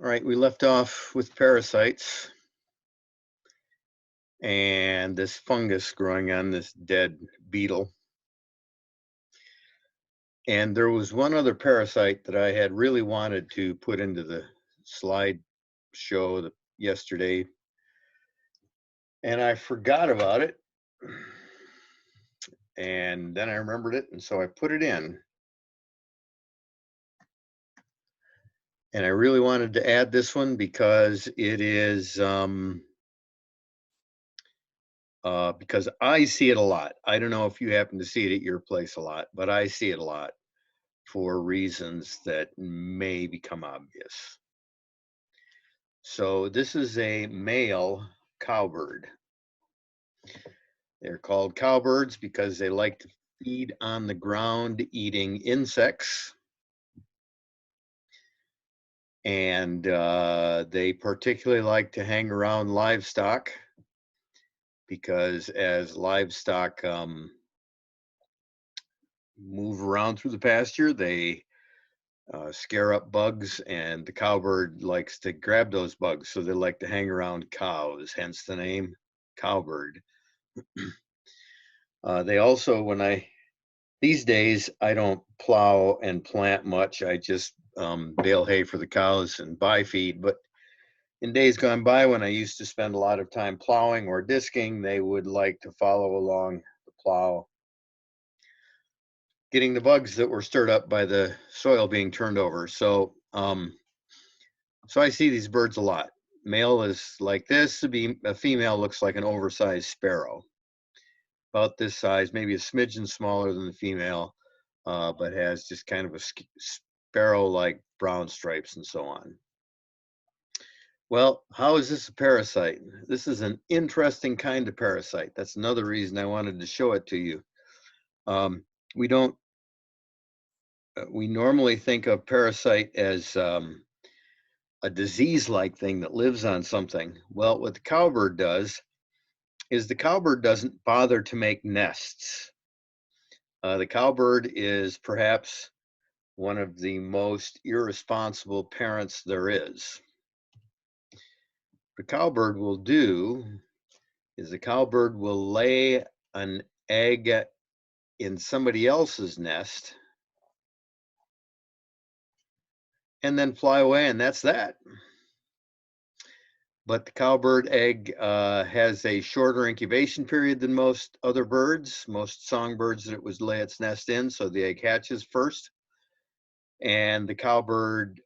All right, we left off with parasites and this fungus growing on this dead beetle. And there was one other parasite that I had really wanted to put into the slide show yesterday, and I forgot about it. And then I remembered it, and so I put it in. And I really wanted to add this one because it is because I see it a lot. I don't know if you happen to see it at your place a lot, but I see it a lot for reasons that may become obvious. So this is a male cowbird. They're called cowbirds because they like to feed on the ground eating insects. And they particularly like to hang around livestock because as livestock move around through the pasture, they scare up bugs, and the cowbird likes to grab those bugs. So they like to hang around cows, hence the name cowbird. They also, these days, I don't plow and plant much. I just bale hay for the cows and buy feed. But in days gone by, when I used to spend a lot of time plowing or disking, they would like to follow along the plow, getting the bugs that were stirred up by the soil being turned over. So I see these birds a lot. Male is like this. A female looks like an oversized sparrow, about this size, maybe a smidgen smaller than the female, but has just kind of a sparrow-like brown stripes and so on. Well, how is this a parasite? This is an interesting kind of parasite. That's another reason I wanted to show it to you. We don't. We normally think of parasite as a disease-like thing that lives on something. Well, what the cowbird does is the cowbird doesn't bother to make nests. The cowbird is perhaps one of the most irresponsible parents there is. The cowbird will do is the cowbird will lay an egg in somebody else's nest and then fly away, and that's that. But the cowbird egg has a shorter incubation period than most other birds, most songbirds that it would lay its nest in, so the egg hatches first. And the cowbird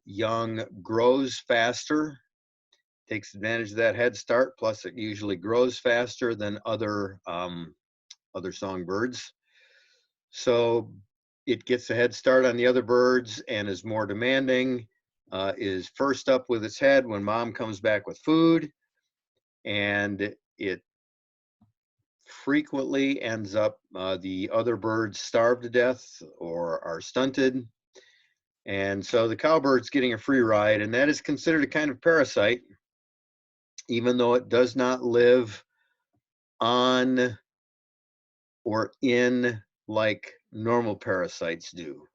young grows faster, takes advantage of that head start, plus it usually grows faster than other songbirds. So it gets a head start on the other birds and is more demanding, is first up with its head when mom comes back with food, and it frequently ends up the other birds starve to death or are stunted. And so the cowbird's getting a free ride, and that is considered a kind of parasite, even though it does not live on or in like normal parasites do.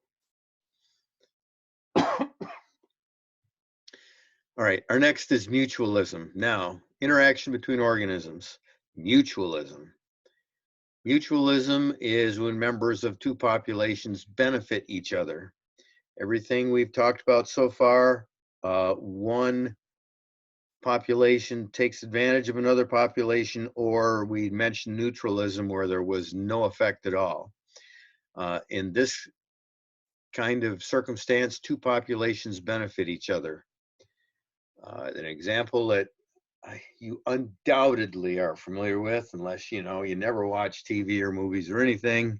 All right, our next is mutualism. Now, interaction between organisms. Mutualism. Mutualism is when members of two populations benefit each other. Everything we've talked about so far, one population takes advantage of another population, or we mentioned neutralism where there was no effect at all. In this kind of circumstance, two populations benefit each other. An example that you undoubtedly are familiar with, unless you never watch TV or movies or anything,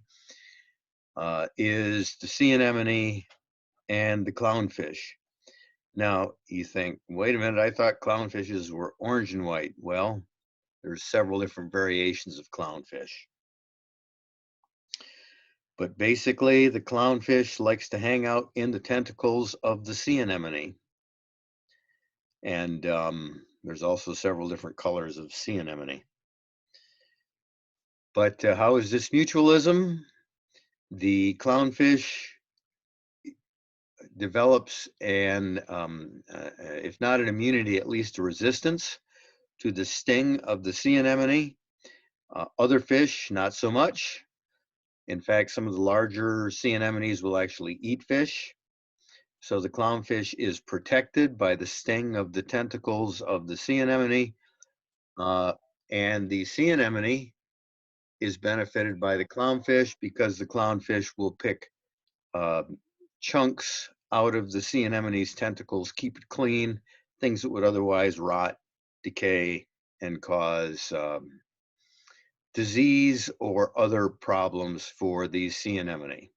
is the sea anemone and the clownfish. Now you think, wait a minute, I thought clownfishes were orange and white. Well, there's several different variations of clownfish. But basically, the clownfish likes to hang out in the tentacles of the sea anemone. And there's also several different colors of sea anemone. But how is this mutualism? The clownfish develops if not an immunity, at least a resistance to the sting of the sea anemone. Other fish, not so much. In fact, some of the larger sea anemones will actually eat fish. So the clownfish is protected by the sting of the tentacles of the sea anemone. And the sea anemone is benefited by the clownfish because the clownfish will pick chunks out of the sea anemone's tentacles, keep it clean, things that would otherwise rot, decay, and cause disease or other problems for the sea anemone.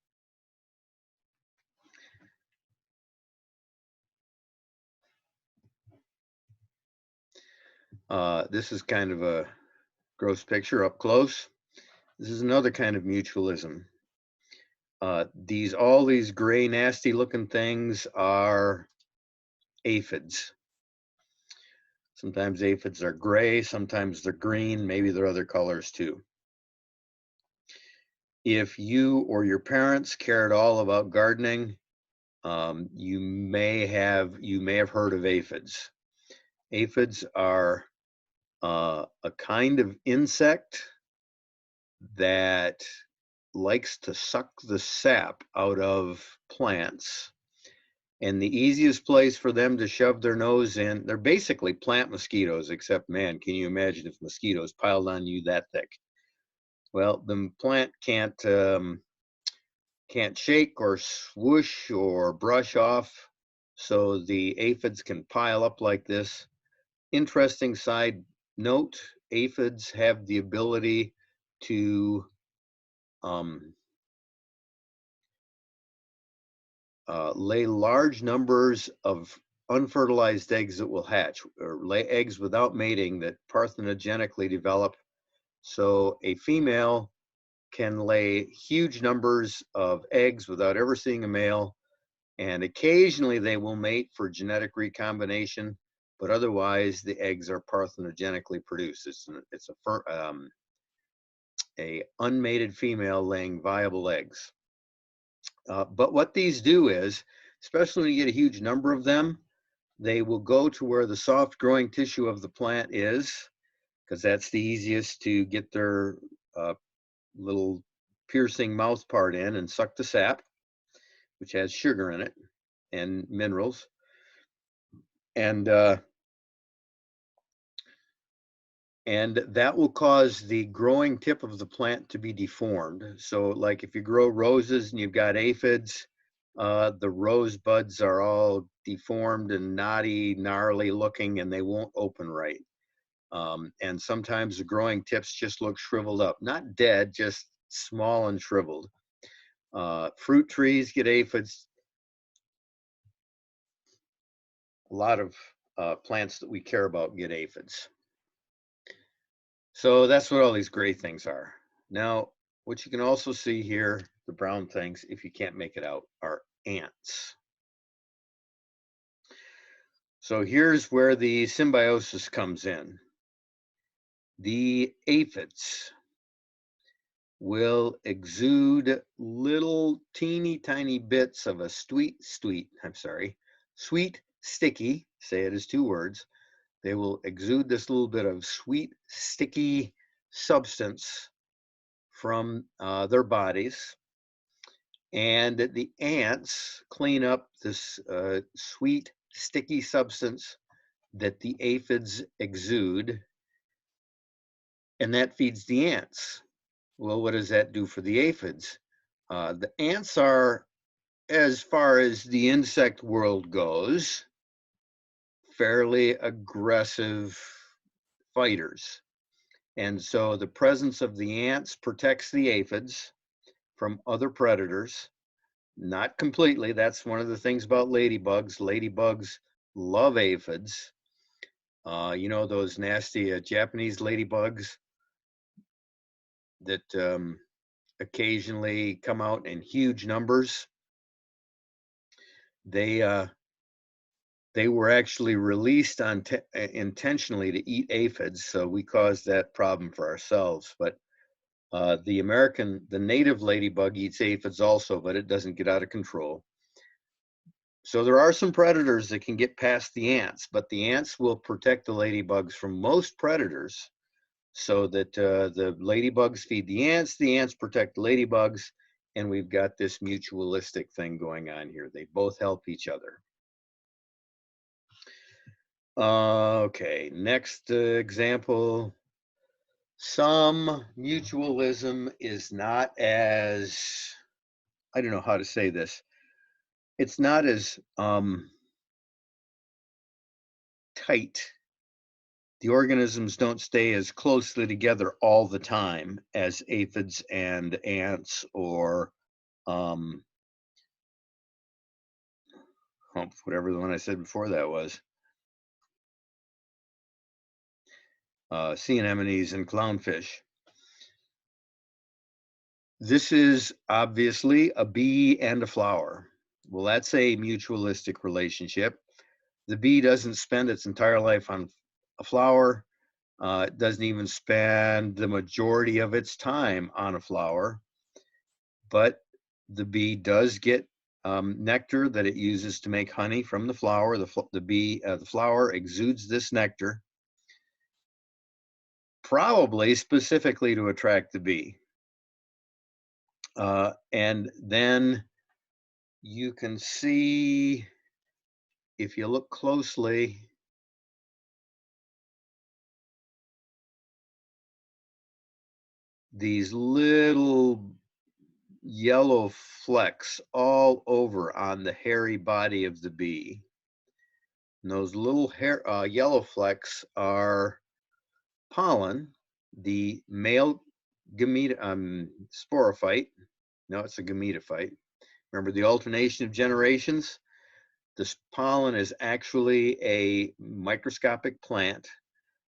This is kind of a gross picture up close. This is another kind of mutualism. All these gray, nasty looking things are aphids. Sometimes aphids are gray, sometimes they're green, maybe they're other colors too. If you or your parents care at all about gardening, you may have heard of aphids. Aphids are a kind of insect that likes to suck the sap out of plants. And the easiest place for them to shove their nose in, they're basically plant mosquitoes, except, man, can you imagine if mosquitoes piled on you that thick? Well, the plant can't shake or swoosh or brush off, so the aphids can pile up like this. Interesting side note, aphids have the ability to lay large numbers of unfertilized eggs that will hatch, or lay eggs without mating that parthenogenically develop. So a female can lay huge numbers of eggs without ever seeing a male, and occasionally they will mate for genetic recombination, but otherwise the eggs are parthenogenically produced. It's a unmated female laying viable eggs. But what these do is, especially when you get a huge number of them, they will go to where the soft growing tissue of the plant is, because that's the easiest to get their little piercing mouth part in and suck the sap, which has sugar in it and minerals. And that will cause the growing tip of the plant to be deformed. So like if you grow roses and you've got aphids, the rose buds are all deformed and knotty, gnarly looking, and they won't open right. And sometimes the growing tips just look shriveled up, not dead, just small and shriveled. Fruit trees get aphids. A lot of plants that we care about get aphids. So that's what all these gray things are. Now, what you can also see here, the brown things, if you can't make it out, are ants. So here's where the symbiosis comes in. The aphids will exude little teeny tiny bits of a sweet, sticky, say it as two words. They will exude this little bit of sweet, sticky substance from their bodies. And the ants clean up this sweet, sticky substance that the aphids exude, and that feeds the ants. Well, what does that do for the aphids? The ants are, as far as the insect world goes, fairly aggressive fighters. And so the presence of the ants protects the aphids from other predators. Not completely. That's one of the things about ladybugs. Ladybugs love aphids. You know, those nasty Japanese ladybugs that occasionally come out in huge numbers. They were actually released intentionally to eat aphids, so we caused that problem for ourselves. But the native ladybug eats aphids also, but it doesn't get out of control. So there are some predators that can get past the ants, but the ants will protect the ladybugs from most predators, so that the ladybugs feed the ants protect the ladybugs, and we've got this mutualistic thing going on here. They both help each other. Okay, next example. Some mutualism is not as, I don't know how to say this. It's not as tight. The organisms don't stay as closely together all the time as aphids and ants, or whatever the one I said before that was. Sea anemones and clownfish. This is obviously a bee and a flower. Well, that's a mutualistic relationship. The bee doesn't spend its entire life on a flower. It doesn't even spend the majority of its time on a flower, but the bee does get nectar that it uses to make honey from the flower. The flower exudes this nectar, probably specifically to attract the bee. And then you can see, if you look closely, these little yellow flecks all over on the hairy body of the bee. And those little yellow flecks are pollen. The male sporophyte, no, it's a gametophyte. Remember the alternation of generations? This pollen is actually a microscopic plant,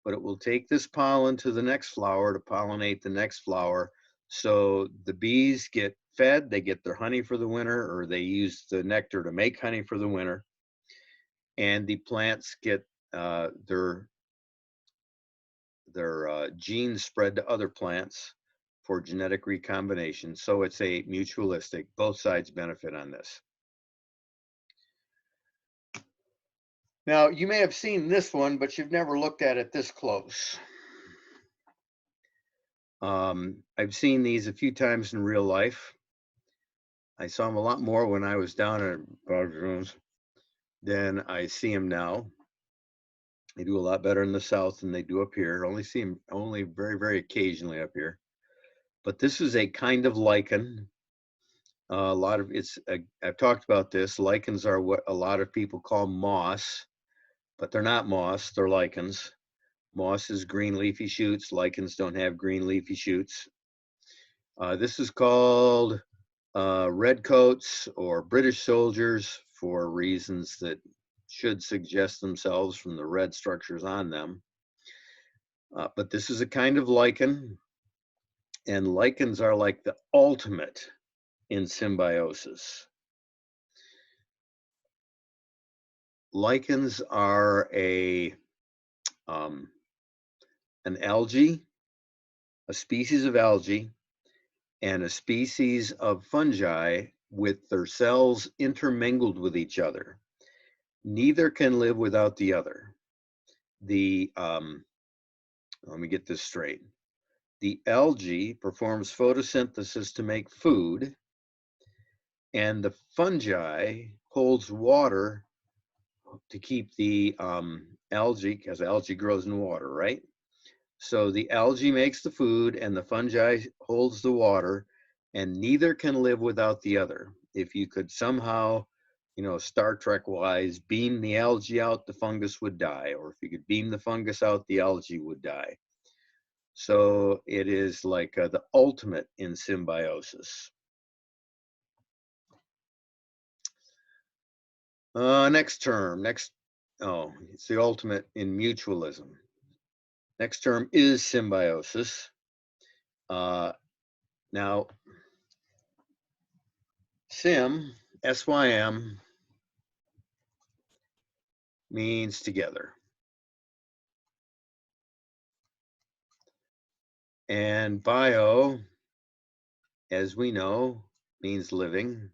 but it will take this pollen to the next flower to pollinate the next flower. So the bees get fed, they get their honey for the winter, or they use the nectar to make honey for the winter. And the plants get their genes spread to other plants for genetic recombination. So it's a mutualistic, both sides benefit on this. Now, you may have seen this one, but you've never looked at it this close. I've seen these a few times in real life. I saw them a lot more when I was down at Bog's Rooms than I see them now. They do a lot better in the South than they do up here. Only see them only very, very occasionally up here. But this is a kind of lichen. A lot of I've talked about this. Lichens are what a lot of people call moss, but they're not moss, they're lichens. Moss is green leafy shoots. Lichens don't have green leafy shoots. This is called redcoats or British soldiers for reasons that should suggest themselves from the red structures on them. But this is a kind of lichen, and lichens are like the ultimate in symbiosis. Lichens are an algae, a species of algae, and a species of fungi with their cells intermingled with each other. Neither can live without the other. Let me get this straight. The algae performs photosynthesis to make food, and the fungi holds water to keep the algae, because algae grows in water, right? So the algae makes the food and the fungi holds the water, and neither can live without the other. If you could somehow, Star Trek wise, beam the algae out, the fungus would die. Or if you could beam the fungus out, the algae would die. So it is like the ultimate in symbiosis. Next term, it's the ultimate in mutualism. Next term is symbiosis. Now, SYM, means together. And bio, as we know, means living.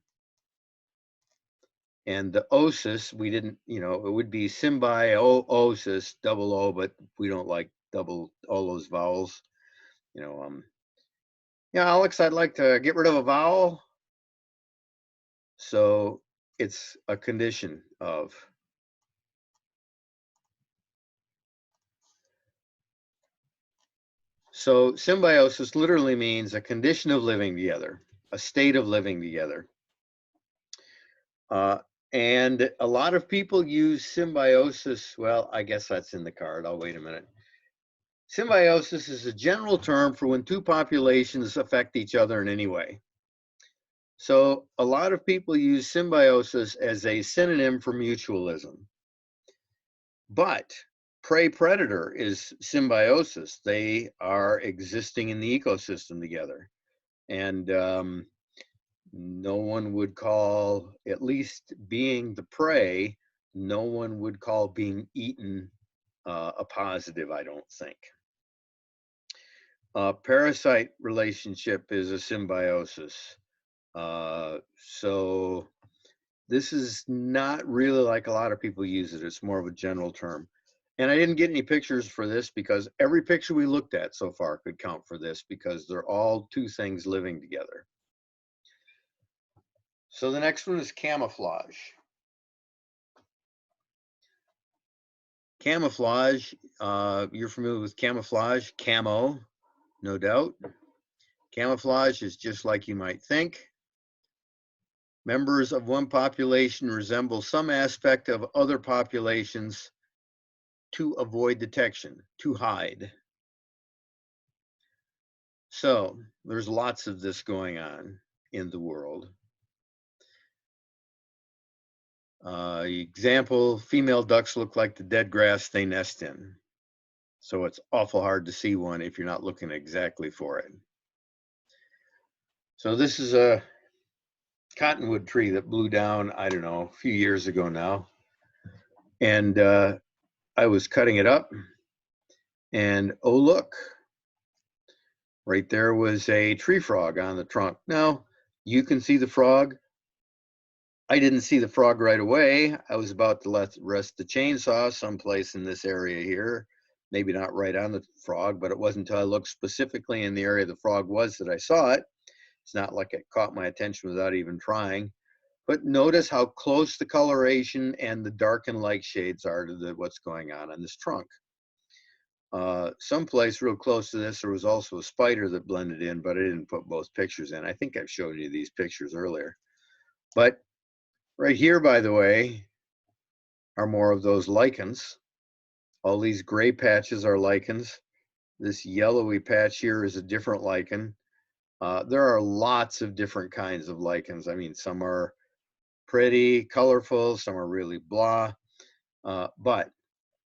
And the osis, we didn't, you know, it would be symbiosis, double O, but we don't like all those vowels. You know, yeah, Alex, I'd like to get rid of a vowel. So it's a condition of. So symbiosis literally means a condition of living together, a state of living together. And a lot of people use symbiosis. Well, I guess that's in the card. I'll wait a minute. Symbiosis is a general term for when two populations affect each other in any way. So a lot of people use symbiosis as a synonym for mutualism. But prey-predator is symbiosis. They are existing in the ecosystem together. And no one would call, at least being the prey, no one would call being eaten a positive, I don't think. Parasite relationship is a symbiosis. So this is not really like a lot of people use it. It's more of a general term. And I didn't get any pictures for this because every picture we looked at so far could count for this because they're all two things living together. So the next one is camouflage. Camouflage, you're familiar with camouflage, camo, no doubt. Camouflage is just like you might think. Members of one population resemble some aspect of other populations to avoid detection, to hide. So there's lots of this going on in the world. Example, female ducks look like the dead grass they nest in. So it's awful hard to see one if you're not looking exactly for it. So this is a cottonwood tree that blew down, I don't know, a few years ago now. And I was cutting it up and oh, look, right there was a tree frog on the trunk. Now you can see the frog. I didn't see the frog right away. I was about to rest the chainsaw someplace in this area here, maybe not right on the frog, but it wasn't until I looked specifically in the area the frog was that I saw it. It's not like it caught my attention without even trying. But notice how close the coloration and the dark and light shades are to what's going on this trunk. Someplace real close to this, there was also a spider that blended in, but I didn't put both pictures in. I think I've shown you these pictures earlier. But right here, by the way, are more of those lichens. All these gray patches are lichens. This yellowy patch here is a different lichen. There are lots of different kinds of lichens. I mean, some are pretty colorful, some are really blah. But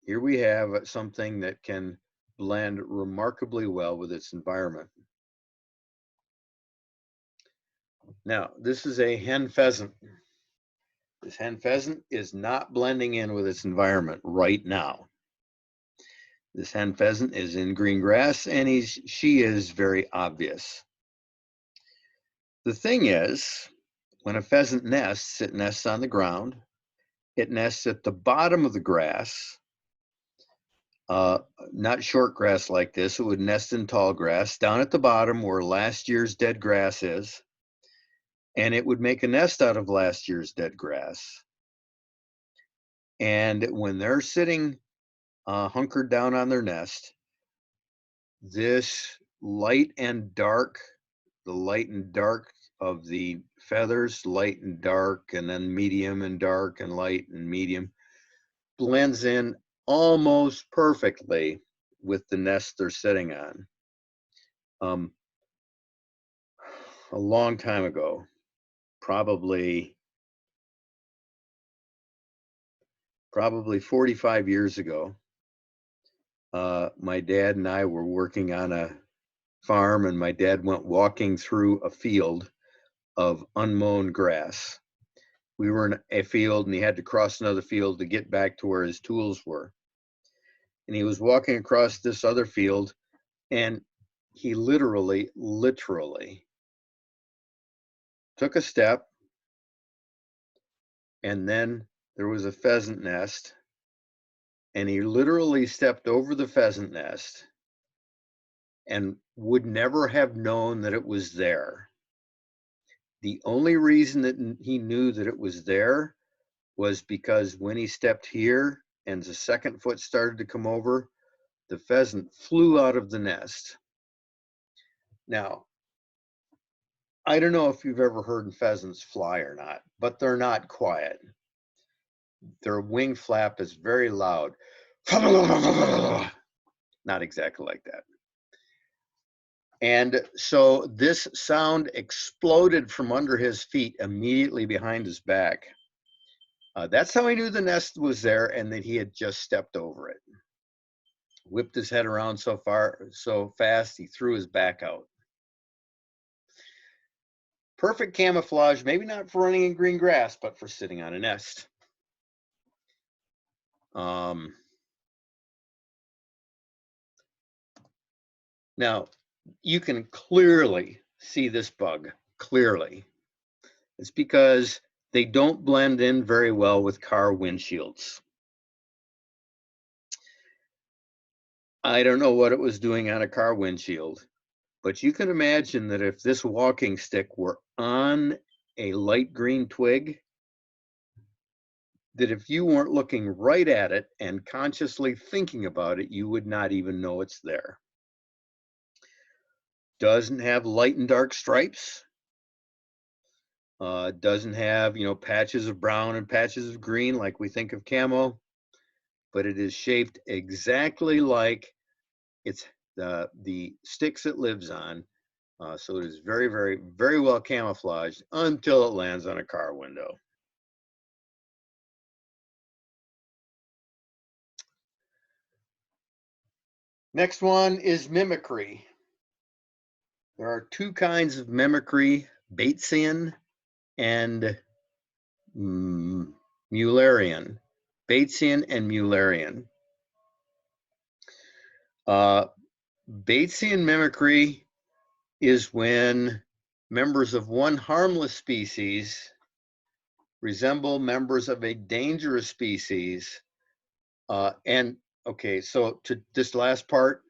here we have something that can blend remarkably well with its environment. Now, this is a hen pheasant. This hen pheasant is not blending in with its environment right now. This hen pheasant is in green grass and she is very obvious. The thing is, when a pheasant nests, it nests on the ground. It nests at the bottom of the grass, not short grass like this. It would nest in tall grass down at the bottom where last year's dead grass is. And it would make a nest out of last year's dead grass. And when they're sitting hunkered down on their nest, this light and dark, the light and dark of the feathers, light and dark, and then medium and dark and light and medium, blends in almost perfectly with the nest they're sitting on. A long time ago, probably 45 years ago, my dad and I were working on a farm, and my dad went walking through a field of unmown grass. We were in a field and he had to cross another field to get back to where his tools were. And he was walking across this other field and he literally took a step, and then there was a pheasant nest, and he literally stepped over the pheasant nest and would never have known that it was there. The only reason that he knew that it was there was because when he stepped here and the second foot started to come over, the pheasant flew out of the nest. Now, I don't know if you've ever heard pheasants fly or not, but they're not quiet. Their wing flap is very loud. Not exactly like that. And so this sound exploded from under his feet immediately behind his back. That's how he knew the nest was there and that he had just stepped over it. Whipped his head around so fast, he threw his back out. Perfect camouflage, maybe not for running in green grass, but for sitting on a nest. Now, you can clearly see this bug, clearly. It's because they don't blend in very well with car windshields. I don't know what it was doing on a car windshield, but you can imagine that if this walking stick were on a light green twig, that if you weren't looking right at it and consciously thinking about it, you would not even know it's there. Doesn't have light and dark stripes. Doesn't have, patches of brown and patches of green like we think of camo, but it is shaped exactly like it's the sticks it lives on. So it is very, very, very well camouflaged until it lands on a car window. Next one is mimicry. There are two kinds of mimicry, Batesian and Mullerian. Batesian and Mullerian. Batesian mimicry is when members of one harmless species resemble members of a dangerous species. And okay, so to this last part,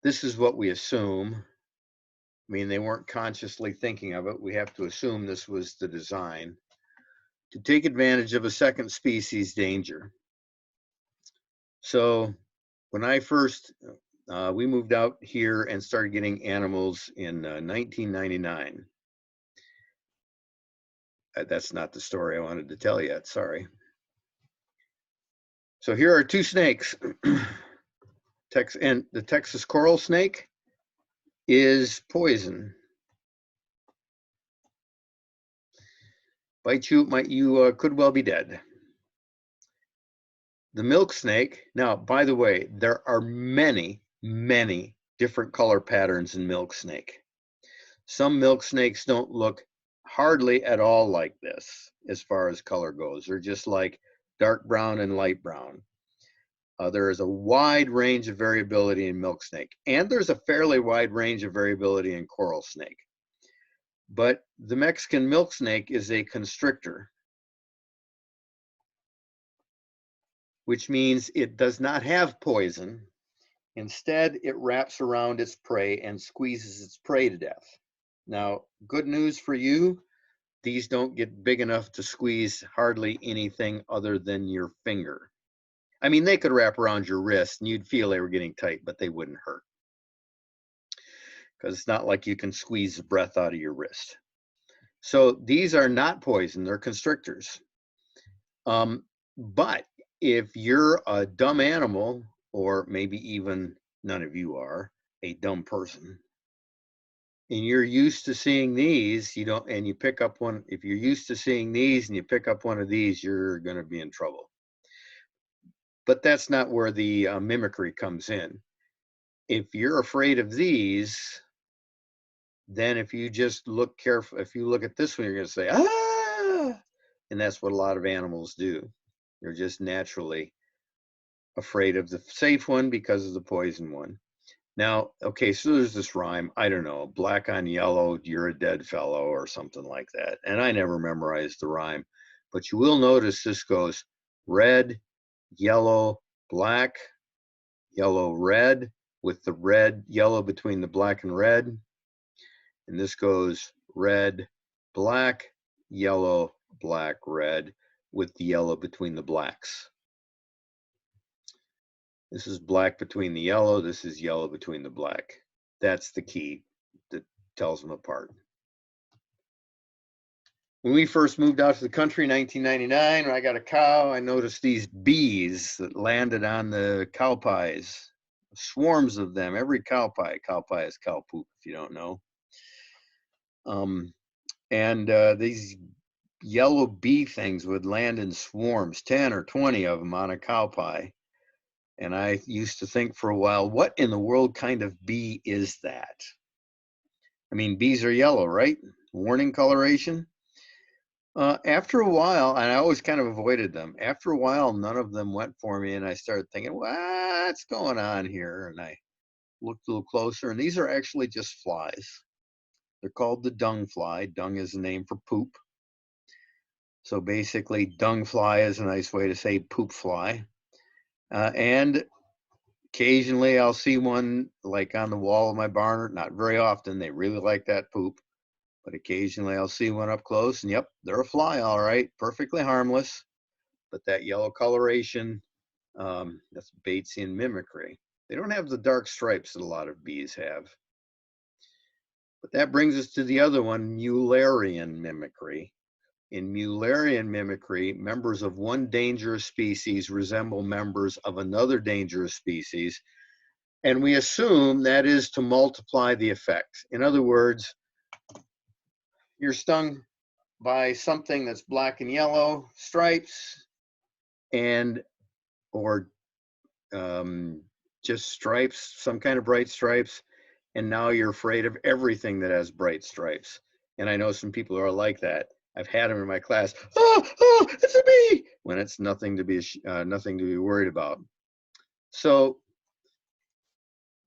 this is what we assume. I mean, they weren't consciously thinking of it. We have to assume this was the design to take advantage of a second species danger. So when I first, we moved out here and started getting animals in 1999. That's not the story I wanted to tell yet, sorry. So here are two snakes. And the Texas coral snake is poison. Bite you, you could well be dead. The milk snake, now, by the way, there are many, many different color patterns in milk snake. Some milk snakes don't look hardly at all like this as far as color goes. They're just like dark brown and light brown. There is a wide range of variability in milk snake, and there's a fairly wide range of variability in coral snake. But the Mexican milk snake is a constrictor, which means it does not have poison. Instead, it wraps around its prey and squeezes its prey to death. Now, good news for you, these don't get big enough to squeeze hardly anything other than your finger. I mean, they could wrap around your wrist and you'd feel they were getting tight, but they wouldn't hurt. Because it's not like you can squeeze the breath out of your wrist. So these are not poison, they're constrictors. But if you're a dumb animal, or maybe even none of you are, a dumb person, and you're used to seeing these, and you pick up one, if you're used to seeing these and you pick up one of these, you're gonna be in trouble. But that's not where the mimicry comes in. If you're afraid of these, then if you just look careful, if you look at this one, you're gonna say, ah, and that's what a lot of animals do. They're just naturally afraid of the safe one because of the poison one. Now, okay, so there's this rhyme, I don't know, black on yellow, you're a dead fellow or something like that. And I never memorized the rhyme, but you will notice this goes red, yellow, black, yellow, red, with the red, yellow between the black and red. And this goes red, black, yellow, black, red, with the yellow between the blacks. This is black between the yellow. This is yellow between the black. That's the key that tells them apart. When we first moved out to the country in 1999, when I got a cow, I noticed these bees that landed on the cow pies. Swarms of them, every cow pie. Cow pie is cow poop, if you don't know. These yellow bee things would land in swarms, 10 or 20 of them on a cow pie. And I used to think for a while, what in the world kind of bee is that? I mean, bees are yellow, right? Warning coloration. After a while, and I always kind of avoided them. After a while, none of them went for me, and I started thinking, what's going on here? And I looked a little closer, and these are actually just flies. They're called the dung fly. Dung is a name for poop. So basically, dung fly is a nice way to say poop fly. And occasionally I'll see one like on the wall of my barn. Not very often. They really like that poop. But occasionally I'll see one up close, and yep, they're a fly, all right, perfectly harmless. But that yellow coloration, that's Batesian mimicry. They don't have the dark stripes that a lot of bees have. But that brings us to the other one, Mullerian mimicry. In Mullerian mimicry, members of one dangerous species resemble members of another dangerous species, and we assume that is to multiply the effect. In other words, you're stung by something that's black and yellow stripes, or just stripes, some kind of bright stripes, and now you're afraid of everything that has bright stripes. And I know some people are like that. I've had them in my class. Oh, it's a bee! When it's nothing to be worried about. So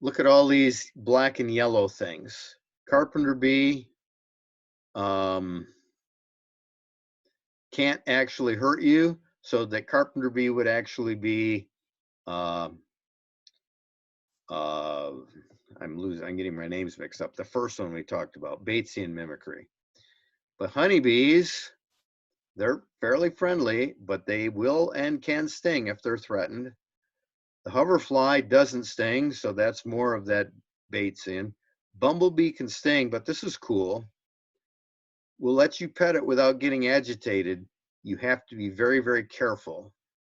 look at all these black and yellow things. Carpenter bee can't actually hurt you, so that carpenter bee would actually be I'm getting my names mixed up. The first one we talked about, Batesian mimicry. But honeybees, they're fairly friendly, but they will and can sting if they're threatened. The hoverfly doesn't sting, so that's more of that Batesian. Bumblebee can sting, but this is cool. We'll let you pet it without getting agitated. You have to be very, very careful.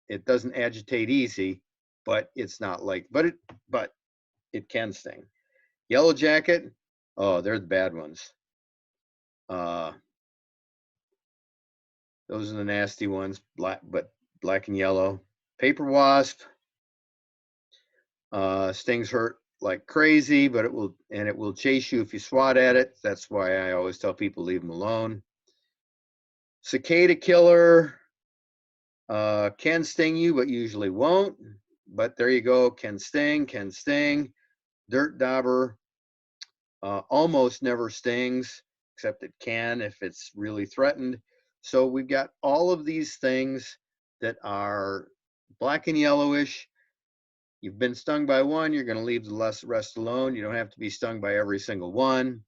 It doesn't agitate easy, but it's not like, but it can sting. Yellow jacket, oh, they're the bad ones. Those are the nasty ones, black and yellow. Paper wasp, stings hurt like crazy, but it will chase you if you swat at it. That's why I always tell people leave them alone. Cicada killer can sting you, but usually won't. But there you go, can sting. Dirt dauber almost never stings, except it can if it's really threatened. So we've got all of these things that are black and yellowish. You've been stung by one, you're going to leave the rest alone. You don't have to be stung by every single one.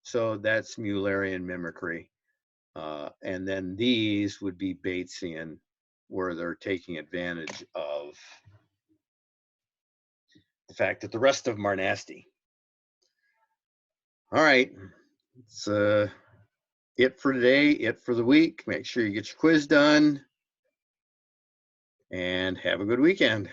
So that's Mullerian mimicry. And then these would be Batesian, where they're taking advantage of the fact that the rest of them are nasty. All right, it's it for today, it for the week. Make sure you get your quiz done, and have a good weekend.